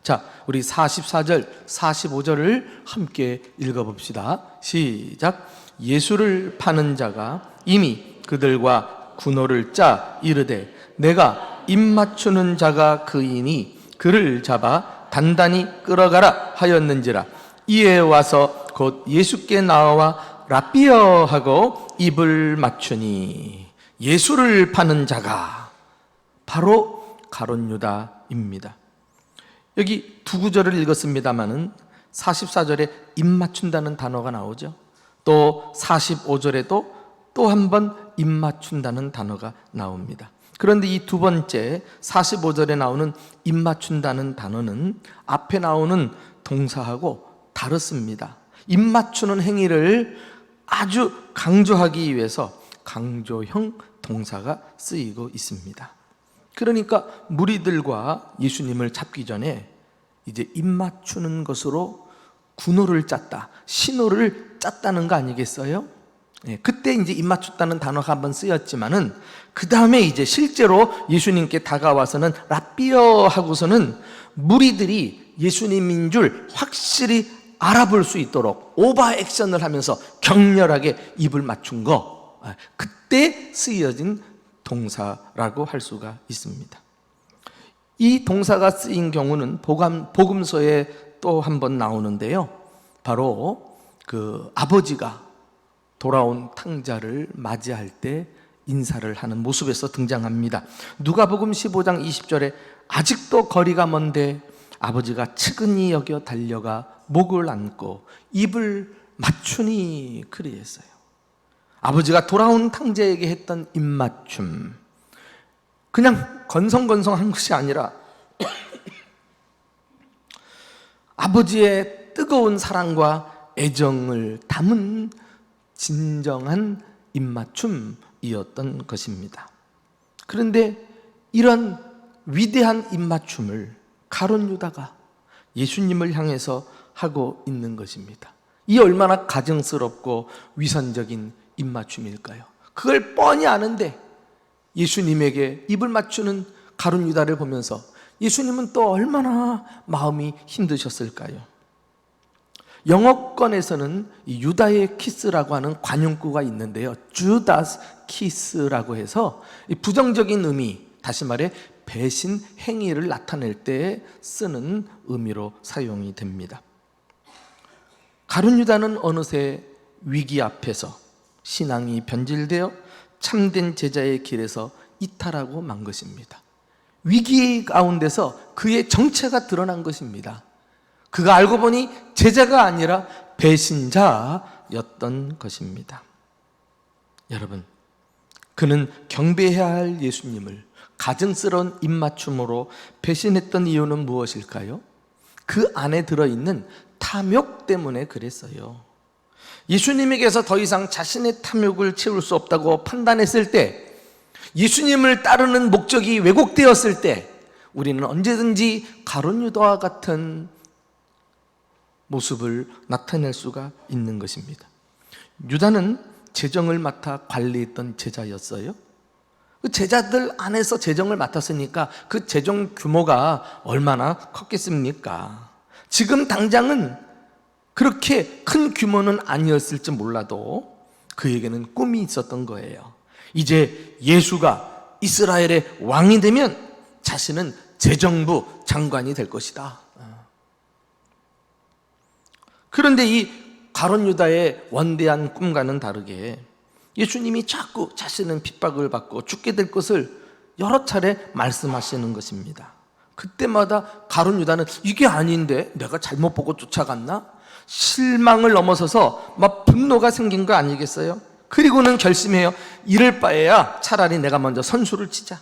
자, 우리 44절, 45절을 함께 읽어봅시다. 시작. 예수를 파는 자가 이미 그들과 군호를 짜 이르되 내가 입 맞추는 자가 그이니 그를 잡아 단단히 끌어가라 하였는지라. 이에 와서 곧 예수께 나와 라삐어 하고 입을 맞추니 예수를 파는 자가 바로 가룟 유다입니다. 여기 두 구절을 읽었습니다마는 44절에 입 맞춘다는 단어가 나오죠. 또 45절에도 또 한 번 입 맞춘다는 단어가 나옵니다. 그런데 이 두 번째 45절에 나오는 입 맞춘다는 단어는 앞에 나오는 동사하고 다릅니다. 입 맞추는 행위를 아주 강조하기 위해서 강조형 동사가 쓰이고 있습니다. 그러니까 무리들과 예수님을 잡기 전에 이제 입 맞추는 것으로 군호를 짰다, 신호를 짰다는 거 아니겠어요? 그때 이제 입 맞췄다는 단어가 한번 쓰였지만은 그 다음에 이제 실제로 예수님께 다가와서는 라삐어 하고서는 무리들이 예수님인 줄 확실히 알아볼 수 있도록 오버 액션을 하면서 격렬하게 입을 맞춘 거, 그때 쓰여진 동사라고 할 수가 있습니다. 이 동사가 쓰인 경우는 복음서에 또 한 번 나오는데요, 바로 그 아버지가 돌아온 탕자를 맞이할 때 인사를 하는 모습에서 등장합니다. 누가복음 15장 20절에 아직도 거리가 먼데 아버지가 측은히 여겨 달려가 목을 안고 입을 맞추니 그리했어요. 아버지가 돌아온 탕자에게 했던 입맞춤, 그냥 건성건성한 것이 아니라 아버지의 뜨거운 사랑과 애정을 담은 진정한 입맞춤이었던 것입니다. 그런데 이런 위대한 입맞춤을 가룟 유다가 예수님을 향해서 하고 있는 것입니다. 이 얼마나 가증스럽고 위선적인 입맞춤일까요? 그걸 뻔히 아는데 예수님에게 입을 맞추는 가룟 유다를 보면서 예수님은 또 얼마나 마음이 힘드셨을까요? 영어권에서는 유다의 키스라고 하는 관용구가 있는데요, 주다스 키스라고 해서 부정적인 의미, 다시 말해 배신 행위를 나타낼 때 쓰는 의미로 사용이 됩니다. 가룟 유다는 어느새 위기 앞에서 신앙이 변질되어 참된 제자의 길에서 이탈하고 만 것입니다. 위기 가운데서 그의 정체가 드러난 것입니다. 그가 알고 보니 제자가 아니라 배신자였던 것입니다. 여러분, 그는 경배해야 할 예수님을 가증스러운 입맞춤으로 배신했던 이유는 무엇일까요? 그 안에 들어있는 탐욕 때문에 그랬어요. 예수님에게서 더 이상 자신의 탐욕을 채울 수 없다고 판단했을 때, 예수님을 따르는 목적이 왜곡되었을 때 우리는 언제든지 가룟 유다와 같은 모습을 나타낼 수가 있는 것입니다. 유다는 재정을 맡아 관리했던 제자였어요. 그 제자들 안에서 재정을 맡았으니까 그 재정 규모가 얼마나 컸겠습니까? 지금 당장은 그렇게 큰 규모는 아니었을지 몰라도 그에게는 꿈이 있었던 거예요. 이제 예수가 이스라엘의 왕이 되면 자신은 재정부 장관이 될 것이다. 그런데 이 가룟 유다의 원대한 꿈과는 다르게 예수님이 자꾸 자신은 핍박을 받고 죽게 될 것을 여러 차례 말씀하시는 것입니다. 그때마다 가룟 유다는 이게 아닌데 내가 잘못 보고 쫓아갔나? 실망을 넘어서서 막 분노가 생긴 거 아니겠어요? 그리고는 결심해요. 이럴 바에야 차라리 내가 먼저 선수를 치자.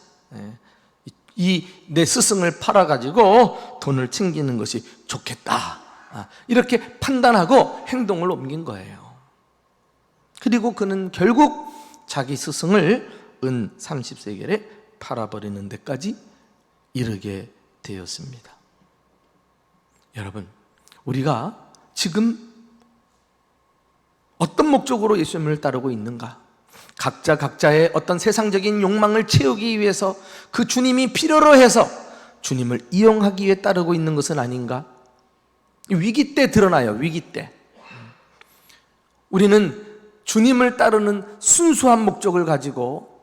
이 내 스승을 팔아가지고 돈을 챙기는 것이 좋겠다. 이렇게 판단하고 행동을 옮긴 거예요. 그리고 그는 결국 자기 스승을 은 30세겔에 팔아버리는 데까지 이르게 되었습니다. 여러분, 우리가 지금 어떤 목적으로 예수님을 따르고 있는가? 각자의 어떤 세상적인 욕망을 채우기 위해서 그 주님이 필요로 해서 주님을 이용하기 위해 따르고 있는 것은 아닌가? 위기 때 드러나요. 위기 때 우리는 주님을 따르는 순수한 목적을 가지고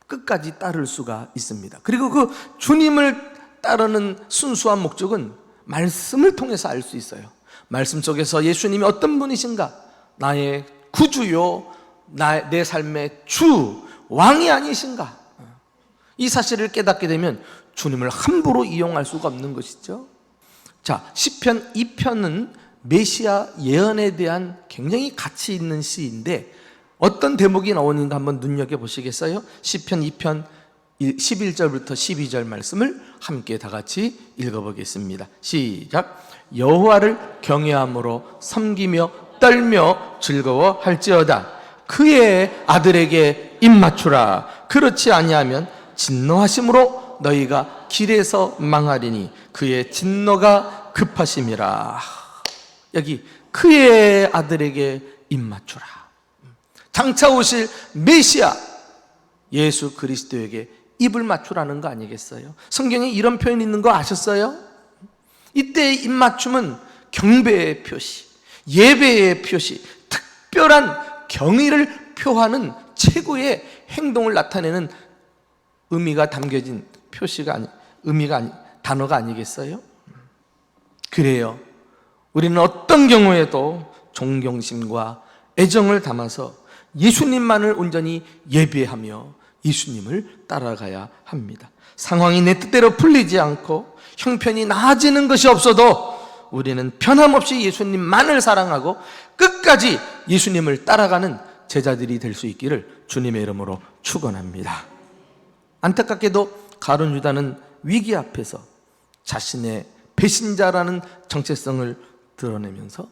끝까지 따를 수가 있습니다. 그리고 그 주님을 따르는 순수한 목적은 말씀을 통해서 알 수 있어요. 말씀 속에서 예수님이 어떤 분이신가? 나의 구주요, 내 삶의 주, 왕이 아니신가? 이 사실을 깨닫게 되면 주님을 함부로 이용할 수가 없는 것이죠. 자, 시편 2편은 메시아 예언에 대한 굉장히 가치 있는 시인데 어떤 대목이 나오는가 한번 눈여겨보시겠어요? 시편 2편 11절부터 12절 말씀을 함께 다 같이 읽어보겠습니다. 시작. 여호와를 경외함으로 섬기며 떨며 즐거워할지어다. 그의 아들에게 입맞추라. 그렇지 아니하면 진노하심으로 너희가 길에서 망하리니 그의 진노가 급하심이라. 여기 그의 아들에게 입맞추라. 장차 오실 메시아 예수 그리스도에게 입을 맞추라는 거 아니겠어요? 성경에 이런 표현이 있는 거 아셨어요? 이때의 입맞춤은 경배의 표시, 예배의 표시, 특별한 경의를 표하는 최고의 행동을 나타내는 의미가 담겨진 단어가 아니겠어요? 그래요. 우리는 어떤 경우에도 존경심과 애정을 담아서 예수님만을 온전히 예배하며 예수님을 따라가야 합니다. 상황이 내 뜻대로 풀리지 않고 형편이 나아지는 것이 없어도 우리는 변함없이 예수님만을 사랑하고 끝까지 예수님을 따라가는 제자들이 될 수 있기를 주님의 이름으로 축원합니다. 안타깝게도 가룟 유다는 위기 앞에서 자신의 배신자라는 정체성을 드러내면서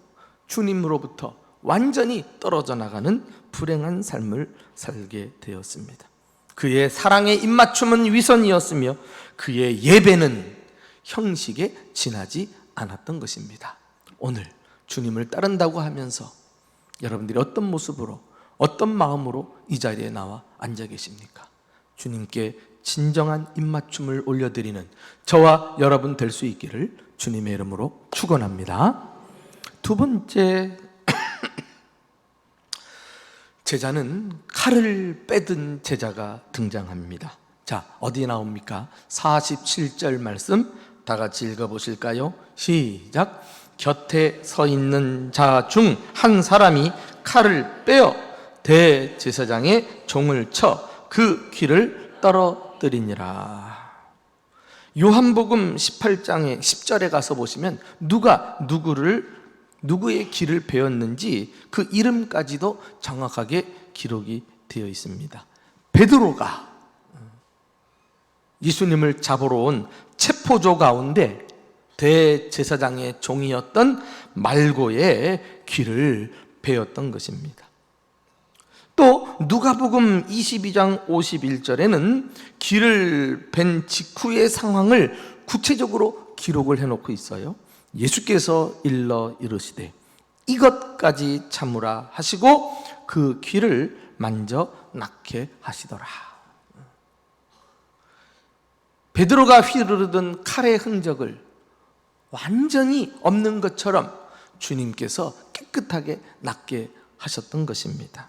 주님으로부터 완전히 떨어져 나가는 불행한 삶을 살게 되었습니다. 그의 사랑의 입맞춤은 위선이었으며 그의 예배는 형식에 지나지 않았던 것입니다. 오늘 주님을 따른다고 하면서 여러분들이 어떤 모습으로 어떤 마음으로 이 자리에 나와 앉아 계십니까? 주님께 진정한 입맞춤을 올려드리는 저와 여러분 될 수 있기를 주님의 이름으로 축원합니다. 두 번째, 제자는 칼을 빼든 제자가 등장합니다. 자, 어디 나옵니까? 47절 말씀 다 같이 읽어보실까요? 시작. 곁에 서 있는 자 중 한 사람이 칼을 빼어 대제사장의 종을 쳐 그 귀를 떨어뜨리니라. 요한복음 18장의 10절에 가서 보시면 누가 누구의 귀를 베었는지 그 이름까지도 정확하게 기록이 되어 있습니다. 베드로가 예수님을 잡으러 온 체포조 가운데 대제사장의 종이었던 말고의 귀를 베었던 것입니다. 또 누가복음 22장 51절에는 귀를 벤 직후의 상황을 구체적으로 기록을 해놓고 있어요. 예수께서 일러 이르시되 이것까지 참으라 하시고 그 귀를 만져 낫게 하시더라. 베드로가 휘두르던 칼의 흔적을 완전히 없는 것처럼 주님께서 깨끗하게 낫게 하셨던 것입니다.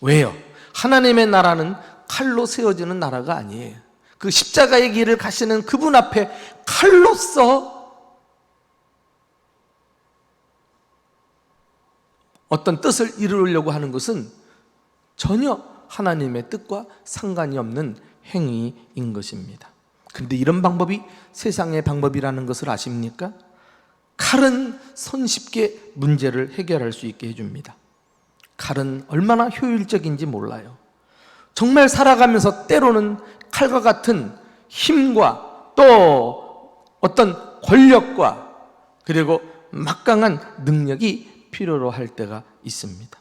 왜요? 하나님의 나라는 칼로 세워지는 나라가 아니에요. 그 십자가의 길을 가시는 그분 앞에 칼로서 어떤 뜻을 이루려고 하는 것은 전혀 하나님의 뜻과 상관이 없는 행위인 것입니다. 그런데 이런 방법이 세상의 방법이라는 것을 아십니까? 칼은 손쉽게 문제를 해결할 수 있게 해줍니다. 칼은 얼마나 효율적인지 몰라요. 정말 살아가면서 때로는 칼과 같은 힘과 또 어떤 권력과 그리고 막강한 능력이 필요로 할 때가 있습니다.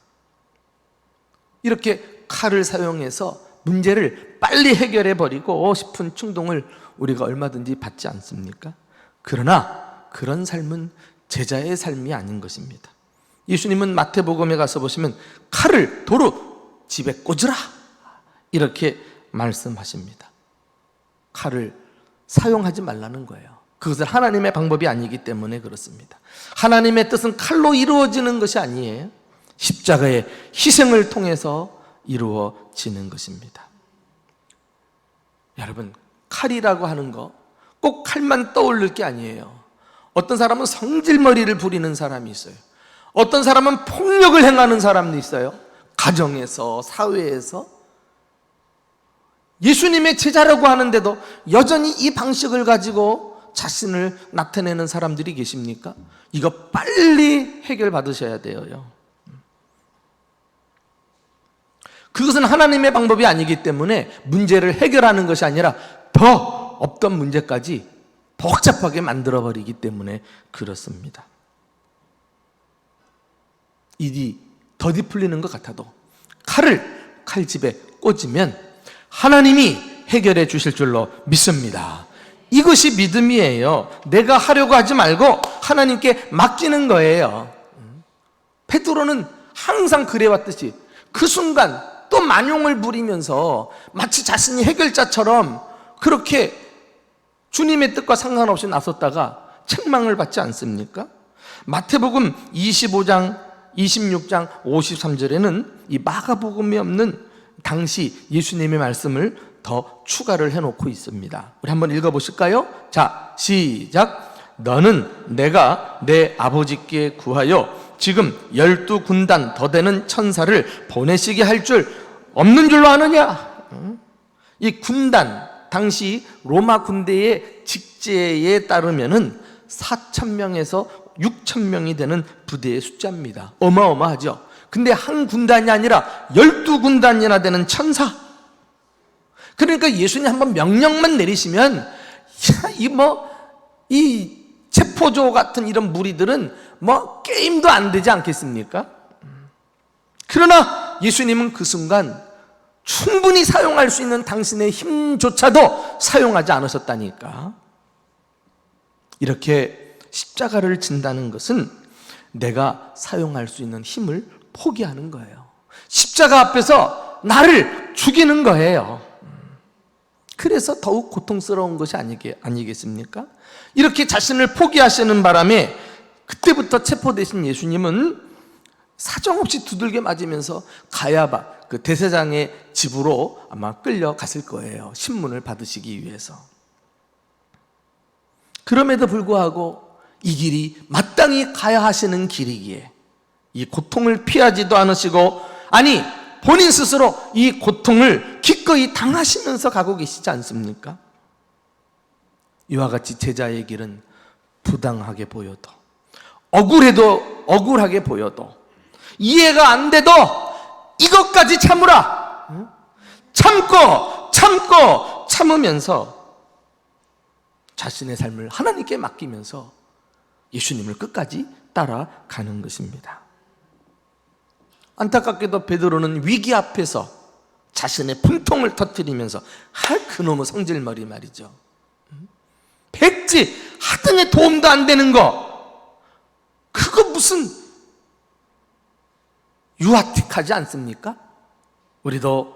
이렇게 칼을 사용해서 문제를 빨리 해결해 버리고 싶은 충동을 우리가 얼마든지 받지 않습니까? 그러나 그런 삶은 제자의 삶이 아닌 것입니다. 예수님은 마태복음에 가서 보시면 칼을 도로 집에 꽂으라 이렇게 말씀하십니다. 칼을 사용하지 말라는 거예요. 그것은 하나님의 방법이 아니기 때문에 그렇습니다. 하나님의 뜻은 칼로 이루어지는 것이 아니에요. 십자가의 희생을 통해서 이루어지는 것입니다. 여러분, 칼이라고 하는 거 꼭 칼만 떠올릴 게 아니에요. 어떤 사람은 성질머리를 부리는 사람이 있어요. 어떤 사람은 폭력을 행하는 사람도 있어요. 가정에서, 사회에서. 예수님의 제자라고 하는데도 여전히 이 방식을 가지고 자신을 나타내는 사람들이 계십니까? 이거 빨리 해결받으셔야 돼요. 그것은 하나님의 방법이 아니기 때문에 문제를 해결하는 것이 아니라 더 없던 문제까지 복잡하게 만들어버리기 때문에 그렇습니다. 일이 더디 풀리는 것 같아도 칼을 칼집에 꽂으면 하나님이 해결해 주실 줄로 믿습니다. 이것이 믿음이에요. 내가 하려고 하지 말고 하나님께 맡기는 거예요. 베드로는 항상 그래왔듯이 그 순간 또 만용을 부리면서 마치 자신이 해결자처럼 그렇게 주님의 뜻과 상관없이 나섰다가 책망을 받지 않습니까? 마태복음 25장, 26장, 53절에는 이 마가복음에 없는 당시 예수님의 말씀을 더 추가를 해놓고 있습니다. 우리 한번 읽어보실까요? 자, 시작. 너는 내가 내 아버지께 구하여 지금 12군단 더 되는 천사를 보내시게 할 줄 없는 줄로 아느냐? 이 군단, 당시 로마 군대의 직제에 따르면은 4,000명에서 6,000명이 되는 부대의 숫자입니다. 어마어마하죠. 근데 한 군단이 아니라 12군단이나 되는 천사. 그러니까 예수님 한번 명령만 내리시면 이 체포조 같은 이런 무리들은 게임도 안 되지 않겠습니까? 그러나 예수님은 그 순간 충분히 사용할 수 있는 당신의 힘조차도 사용하지 않으셨다니까. 이렇게 십자가를 진다는 것은 내가 사용할 수 있는 힘을 포기하는 거예요. 십자가 앞에서 나를 죽이는 거예요. 그래서 더욱 고통스러운 것이 아니겠습니까? 이렇게 자신을 포기하시는 바람에 그때부터 체포되신 예수님은 사정없이 두들겨 맞으면서 가야바 그 대제사장의 집으로 아마 끌려갔을 거예요. 신문을 받으시기 위해서. 그럼에도 불구하고 이 길이 마땅히 가야 하시는 길이기에 이 고통을 피하지도 않으시고, 아니 본인 스스로 이 고통을 기꺼이 당하시면서 가고 계시지 않습니까? 이와 같이 제자의 길은 부당하게 보여도, 억울하게 보여도, 이해가 안 돼도 이것까지 참으라. 참으면서 자신의 삶을 하나님께 맡기면서 예수님을 끝까지 따라가는 것입니다. 안타깝게도 베드로는 위기 앞에서 자신의 분통을 터뜨리면서 그놈의 성질머리 말이죠. 백지 하등에 도움도 안 되는 거, 그거 무슨 유아틱하지 않습니까? 우리도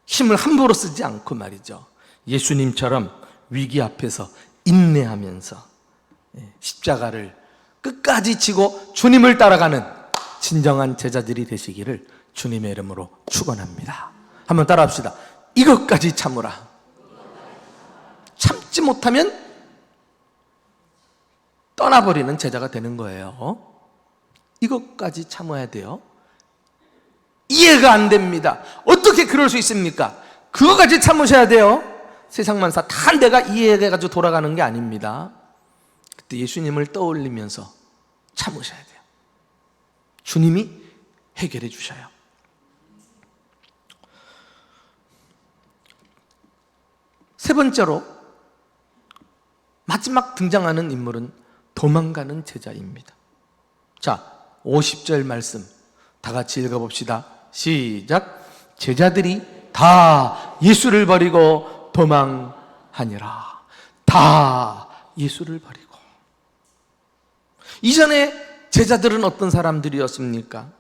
힘을 함부로 쓰지 않고 말이죠, 예수님처럼 위기 앞에서 인내하면서 십자가를 끝까지 지고 주님을 따라가는 진정한 제자들이 되시기를 주님의 이름으로 축원합니다. 한번 따라합시다. 이것까지 참으라. 참지 못하면 떠나버리는 제자가 되는 거예요. 이것까지 참아야 돼요. 이해가 안 됩니다. 어떻게 그럴 수 있습니까? 그거까지 참으셔야 돼요. 세상 만사 다 내가 이해해가지고 돌아가는 게 아닙니다. 그때 예수님을 떠올리면서 참으셔야 돼요. 주님이 해결해 주셔요. 세 번째로 마지막 등장하는 인물은 도망가는 제자입니다. 자, 50절 말씀 다 같이 읽어봅시다. 시작. 제자들이 다 예수를 버리고 도망하니라. 다 예수를 버리고. 이전에 제자들은 어떤 사람들이었습니까?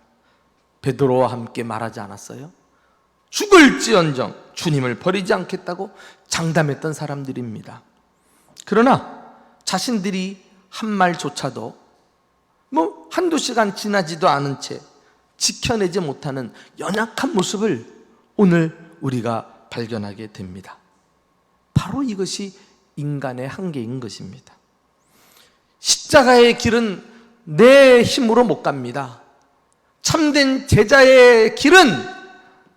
베드로와 함께 말하지 않았어요? 죽을지언정 주님을 버리지 않겠다고 장담했던 사람들입니다. 그러나 자신들이 한 말조차도 한두 시간 지나지도 않은 채 지켜내지 못하는 연약한 모습을 오늘 우리가 발견하게 됩니다. 바로 이것이 인간의 한계인 것입니다. 십자가의 길은 내 힘으로 못 갑니다. 참된 제자의 길은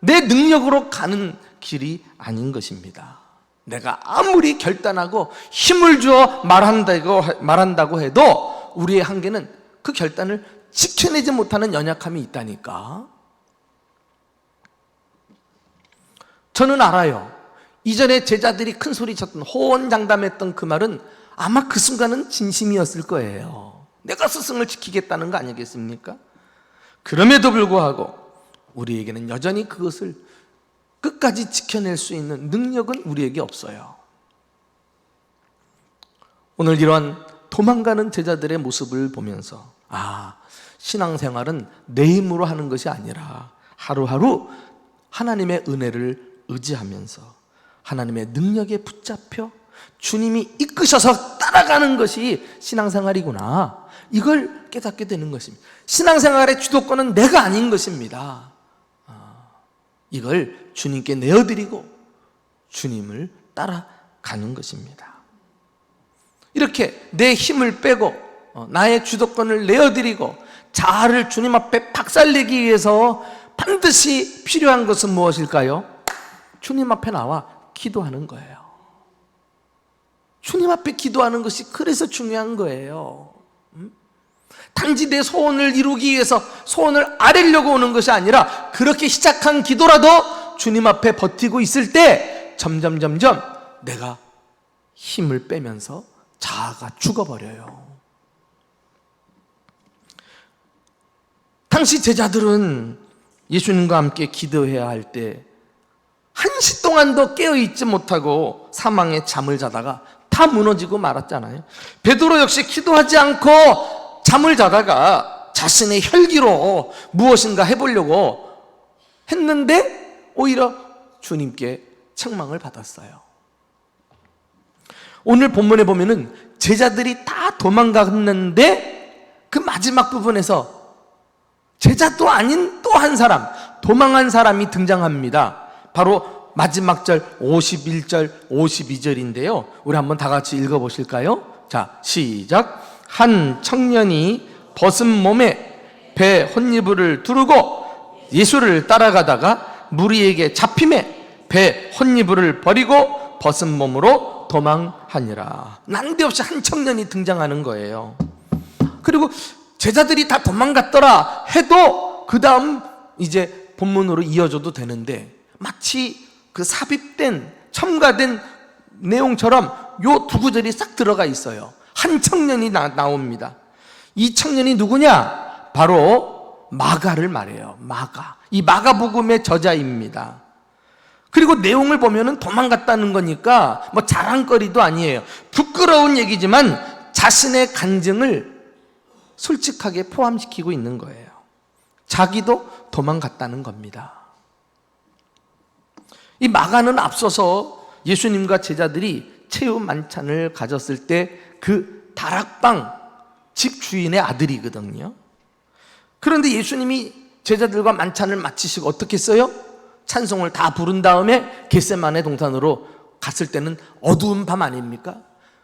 내 능력으로 가는 길이 아닌 것입니다. 내가 아무리 결단하고 힘을 주어 말한다고 해도 우리의 한계는 그 결단을 지켜내지 못하는 연약함이 있다니까. 저는 알아요. 이전에 제자들이 큰 소리 쳤던 호언장담했던 그 말은 아마 그 순간은 진심이었을 거예요. 내가 스승을 지키겠다는 거 아니겠습니까? 그럼에도 불구하고 우리에게는 여전히 그것을 끝까지 지켜낼 수 있는 능력은 우리에게 없어요. 오늘 이러한 도망가는 제자들의 모습을 보면서 신앙생활은 내 힘으로 하는 것이 아니라 하루하루 하나님의 은혜를 의지하면서 하나님의 능력에 붙잡혀 주님이 이끄셔서 따라가는 것이 신앙생활이구나, 이걸 깨닫게 되는 것입니다. 신앙생활의 주도권은 내가 아닌 것입니다. 이걸 주님께 내어드리고 주님을 따라가는 것입니다. 이렇게 내 힘을 빼고 나의 주도권을 내어드리고 자아를 주님 앞에 박살내기 위해서 반드시 필요한 것은 무엇일까요? 주님 앞에 나와 기도하는 거예요. 주님 앞에 기도하는 것이 그래서 중요한 거예요. 단지 내 소원을 이루기 위해서 소원을 아뢰려고 오는 것이 아니라 그렇게 시작한 기도라도 주님 앞에 버티고 있을 때 점점 내가 힘을 빼면서 자아가 죽어버려요. 당시 제자들은 예수님과 함께 기도해야 할 때 1시 동안도 깨어있지 못하고 사망의 잠을 자다가 다 무너지고 말았잖아요. 베드로 역시 기도하지 않고 잠을 자다가 자신의 혈기로 무엇인가 해보려고 했는데 오히려 주님께 책망을 받았어요. 오늘 본문에 보면은 제자들이 다 도망갔는데 그 마지막 부분에서 제자도 아닌 또 한 사람, 도망한 사람이 등장합니다. 바로 마지막 절 51절, 52절인데요. 우리 한번 다 같이 읽어보실까요? 자, 시작. 한 청년이 벗은 몸에 배 혼이불을 두르고 예수를 따라가다가 무리에게 잡힘에 배 혼이불을 버리고 벗은 몸으로 도망하니라. 난데없이 한 청년이 등장하는 거예요. 그리고 제자들이 다 도망갔더라 해도 그 다음 이제 본문으로 이어져도 되는데 마치 그 삽입된 첨가된 내용처럼 요 두 구절이 싹 들어가 있어요. 한 청년이 나옵니다. 이 청년이 누구냐? 바로 마가를 말해요. 마가. 이 마가복음의 저자입니다. 그리고 내용을 보면은 도망갔다는 거니까 뭐 자랑거리도 아니에요. 부끄러운 얘기지만 자신의 간증을 솔직하게 포함시키고 있는 거예요. 자기도 도망갔다는 겁니다. 이 마가는 앞서서 예수님과 제자들이 체육 만찬을 가졌을 때 그 다락방 집 주인의 아들이거든요. 그런데 예수님이 제자들과 만찬을 마치시고 어떻게 했어요? 찬송을 다 부른 다음에 겟세마네 동산으로 갔을 때는 어두운 밤 아닙니까?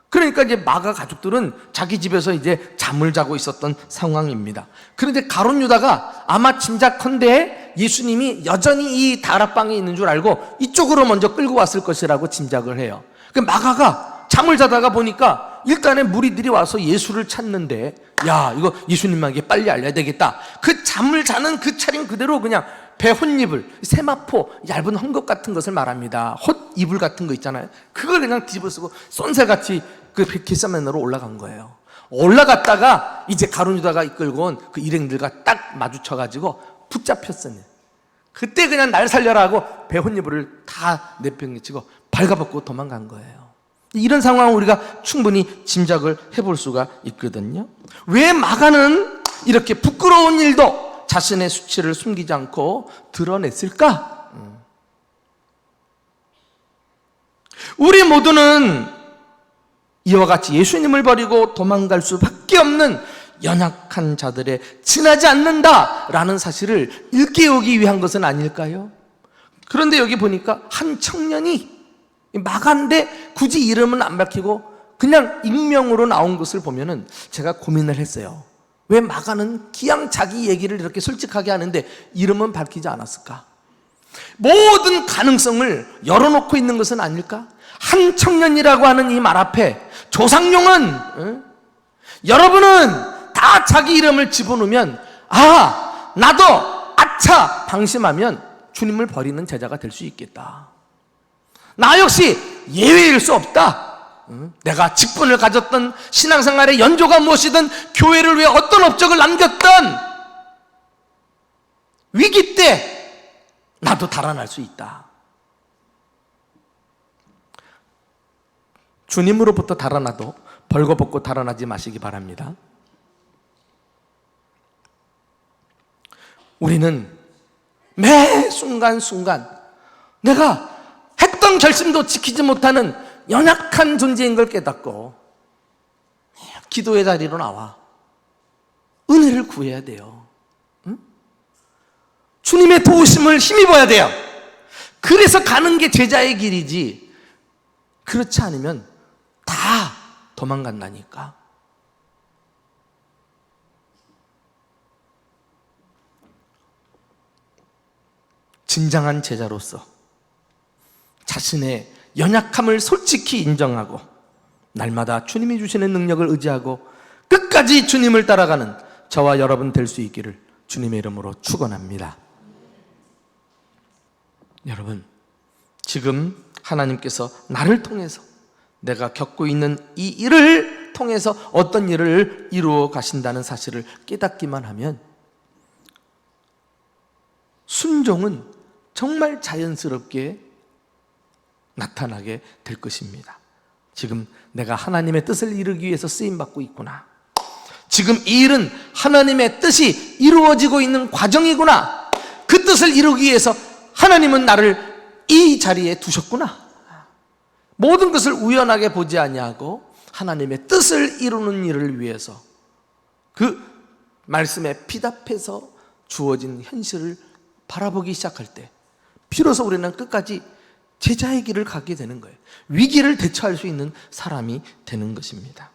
그러니까 이제 마가 가족들은 자기 집에서 이제 잠을 자고 있었던 상황입니다. 그런데 가룟 유다가 아마 짐작컨대 예수님이 여전히 이 다락방에 있는 줄 알고 이쪽으로 먼저 끌고 왔을 것이라고 짐작을 해요. 그 마가가 잠을 자다가 보니까 일단은 무리들이 와서 예수를 찾는데, 야, 이거 예수님에게 빨리 알려야 되겠다. 그 잠을 자는 그 차림 그대로 그냥 배 혼이불, 세마포, 얇은 헝겊 같은 것을 말합니다. 헛이불 같은 거 있잖아요. 그걸 그냥 뒤집어 쓰고 쏜새같이 그 겟세마네로 올라간 거예요. 올라갔다가 이제 가룟 유다가 이끌고 온 그 일행들과 딱 마주쳐가지고 붙잡혔으니 그때 그냥 날 살려라 하고 배 혼이불을 다 내팽개치고 발가벗고 도망간 거예요. 이런 상황을 우리가 충분히 짐작을 해볼 수가 있거든요. 왜 마가는 이렇게 부끄러운 일도 자신의 수치를 숨기지 않고 드러냈을까? 우리 모두는 이와 같이 예수님을 버리고 도망갈 수밖에 없는 연약한 자들에 지나지 않는다라는 사실을 일깨우기 위한 것은 아닐까요? 그런데 여기 보니까 한 청년이 마가인데 굳이 이름은 안 밝히고 그냥 익명으로 나온 것을 보면은 제가 고민을 했어요. 왜 마가는 기양 자기 얘기를 이렇게 솔직하게 하는데 이름은 밝히지 않았을까? 모든 가능성을 열어놓고 있는 것은 아닐까? 한 청년이라고 하는 이 말 앞에 조상용은 여러분은 다 자기 이름을 집어넣으면 나도 아차 방심하면 주님을 버리는 제자가 될 수 있겠다. 나 역시 예외일 수 없다. 내가 직분을 가졌던 신앙생활의 연조가 무엇이든 교회를 위해 어떤 업적을 남겼던 위기 때 나도 달아날 수 있다. 주님으로부터 달아나도 벌거벗고 달아나지 마시기 바랍니다. 우리는 매 순간순간 내가 했던 결심도 지키지 못하는 연약한 존재인 걸 깨닫고 기도의 자리로 나와 은혜를 구해야 돼요. 주님의 도우심을 힘입어야 돼요. 그래서 가는 게 제자의 길이지, 그렇지 않으면 다 도망간다니까. 진정한 제자로서 자신의 연약함을 솔직히 인정하고 날마다 주님이 주시는 능력을 의지하고 끝까지 주님을 따라가는 저와 여러분 될 수 있기를 주님의 이름으로 축원합니다. 여러분, 지금 하나님께서 나를 통해서 내가 겪고 있는 이 일을 통해서 어떤 일을 이루어 가신다는 사실을 깨닫기만 하면 순종은 정말 자연스럽게 나타나게 될 것입니다. 지금 내가 하나님의 뜻을 이루기 위해서 쓰임받고 있구나. 지금 이 일은 하나님의 뜻이 이루어지고 있는 과정이구나. 그 뜻을 이루기 위해서 하나님은 나를 이 자리에 두셨구나. 모든 것을 우연하게 보지 아니하고 하나님의 뜻을 이루는 일을 위해서 그 말씀에 피답해서 주어진 현실을 바라보기 시작할 때 비로소 우리는 끝까지 제자의 길을 가게 되는 거예요. 위기를 대처할 수 있는 사람이 되는 것입니다.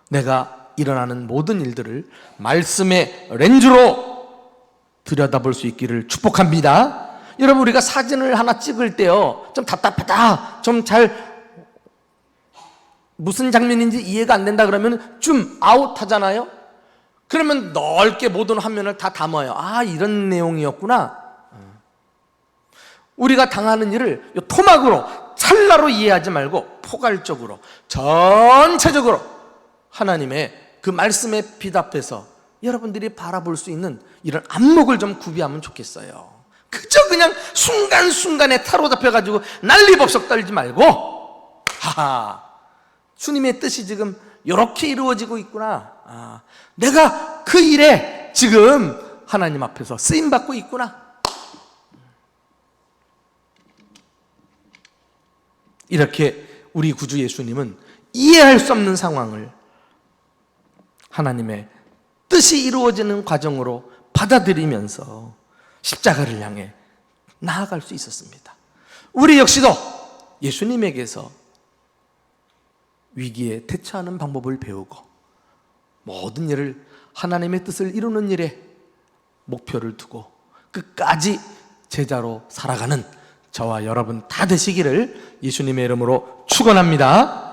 내가 일어나는 모든 일들을 말씀의 렌즈로 들여다볼 수 있기를 축복합니다. 여러분, 우리가 사진을 하나 찍을 때요, 좀 답답하다, 좀 잘 무슨 장면인지 이해가 안 된다 그러면 좀 아웃 하잖아요. 그러면 넓게 모든 화면을 다 담아요. 이런 내용이었구나. 우리가 당하는 일을 토막으로 찰나로 이해하지 말고 포괄적으로 전체적으로 하나님의 그 말씀에 비답해서 여러분들이 바라볼 수 있는 이런 안목을 좀 구비하면 좋겠어요. 그저 그냥 순간순간에 타로잡혀가지고 난리법석 떨지 말고 주님의 뜻이 지금 이렇게 이루어지고 있구나. 내가 그 일에 지금 하나님 앞에서 쓰임받고 있구나. 이렇게 우리 구주 예수님은 이해할 수 없는 상황을 하나님의 뜻이 이루어지는 과정으로 받아들이면서 십자가를 향해 나아갈 수 있었습니다. 우리 역시도 예수님에게서 위기에 대처하는 방법을 배우고 모든 일을 하나님의 뜻을 이루는 일에 목표를 두고 끝까지 제자로 살아가는 저와 여러분 다 되시기를 예수님의 이름으로 축원합니다.